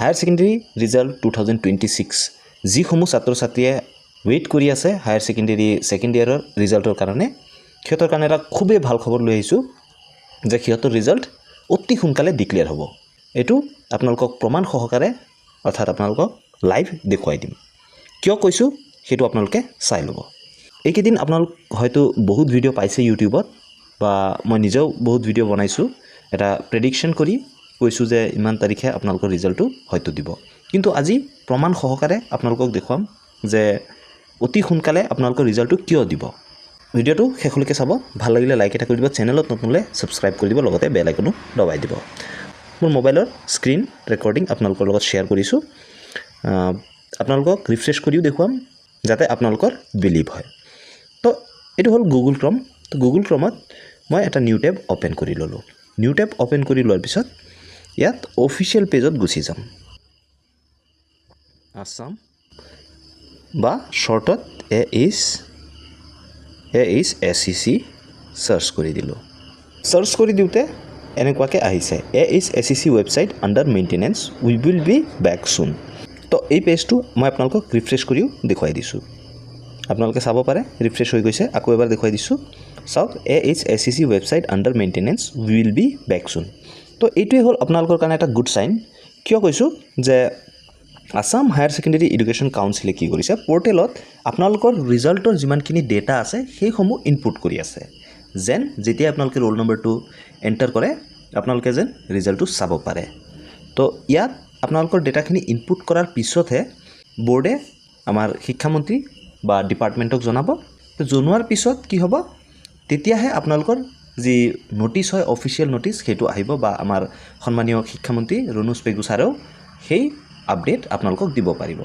Higher secondary result 2026 যিসমূহ ছাত্ৰ ছাত্ৰীয়ে ৱেইট কৰি আছে হায়াৰ ছেকেণ্ডেৰী ছেকেণ্ড ইয়াৰৰ ৰিজাল্টৰ কাৰণে সিহঁতৰ কাৰণে এটা খুবেই ভাল খবৰ লৈ আহিছোঁ যে সিহঁতৰ ৰিজাল্ট অতি সোনকালে ডিক্লেয়াৰ হ'ব। এইটো আপোনালোকক প্ৰমাণ সহকাৰে অৰ্থাৎ আপোনালোকক লাইভ দেখুৱাই দিম। কিয় কৈছোঁ সেইটো আপোনালোকে চাই ল'ব। এইকেইদিন আপোনালোক হয়তো বহুত ভিডিঅ' পাইছে ইউটিউবত বা মই নিজেও বহুত ভিডিঅ' বনাইছোঁ এটা প্ৰেডিকশ্যন কৰি কৈছোঁ যে ইমান তাৰিখে আপোনালোকৰ ৰিজাল্টটো হয়তো দিব। কিন্তু আজি প্ৰমাণ সহকাৰে আপোনালোকক দেখুৱাম যে অতি সোনকালে আপোনালোকৰ ৰিজাল্টটো কিয় দিব। ভিডিঅ'টো শেষলৈকে চাব। ভাল লাগিলে লাইক এটা কৰি দিব, চেনেলত নতুন হ'লে ছাবস্ক্ৰাইব কৰি দিব, লগতে বেল আইকনো দবাই দিব। মোৰ মোবাইলৰ স্ক্ৰীন ৰেকৰ্ডিং আপোনালোকৰ লগত শ্বেয়াৰ কৰিছোঁ। আপোনালোকক ৰিফ্ৰেছ কৰিও দেখুৱাম যাতে আপোনালোকৰ বিলিভ হয়। তো এইটো হ'ল গুগল ক্ৰম। তো গুগল ক্ৰমত মই এটা নিউ টেব অ'পেন কৰি ল'লোঁ। নিউ টেব অ'পেন কৰি লোৱাৰ পিছত ইয়াত অফিচিয়েল পেজত গুচি যাম। আছাম বা শ্বৰ্টত AHSCC চাৰ্চ কৰি দিলোঁ। চাৰ্চ কৰি দিওঁতে এনেকুৱাকৈ আহিছে AHSCC website under maintenance, we will be back soon. তো এই পেজটো মই আপোনালোকক ৰিফ্ৰেছ কৰিও দেখুৱাই দিছোঁ। আপোনালোকে চাব পাৰে ৰিফ্ৰেছ হৈ গৈছে। আকৌ এবাৰ দেখুৱাই দিছোঁ। চাওক AHSCC website under maintenance, we will be back soon. তো এইটোৱে হ'ল আপোনালোকৰ কাৰণে এটা গুড চাইন। কিয় কৈছোঁ যে আছাম হায়াৰ ছেকেণ্ডেৰী এডুকেশ্যন কাউন্সিলে কি কৰিছে, পৰ্টেলত আপোনালোকৰ ৰিজাল্টৰ যিমানখিনি ডেটা আছে সেইসমূহ ইনপুট কৰি আছে। যেন যেতিয়া আপোনালোকে ৰোল নম্বৰটো এণ্টাৰ কৰে আপোনালোকে যেন ৰিজাল্টটো চাব পাৰে। তো ইয়াত আপোনালোকৰ ডেটাখিনি ইনপুট কৰাৰ পিছতহে বৰ্ডে আমাৰ শিক্ষামন্ত্ৰী বা ডিপাৰ্টমেণ্টক জনাব। তো জনোৱাৰ পিছত কি হ'ব, তেতিয়াহে আপোনালোকৰ যি ন'টিছ হয় অফিচিয়েল ন'টিছ সেইটো আহিব বা আমাৰ সন্মানীয় শিক্ষামন্ত্ৰী ৰণোজ পেগু ছাৰেও সেই আপডেট আপোনালোকক দিব পাৰিব।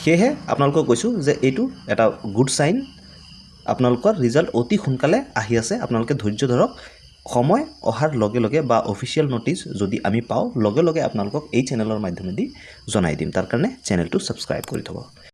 সেয়েহে আপোনালোকক কৈছোঁ যে এইটো এটা গুড চাইন। আপোনালোকৰ ৰিজাল্ট অতি সোনকালে আহি আছে। আপোনালোকে ধৈৰ্য ধৰক। সময় অহাৰ লগে লগে বা অফিচিয়েল ন'টিছ যদি আমি পাওঁ লগে লগে আপোনালোকক এই চেনেলৰ মাধ্যমেদি জনাই দিম। তাৰ কাৰণে চেনেলটো ছাবস্ক্ৰাইব কৰি থ'ব।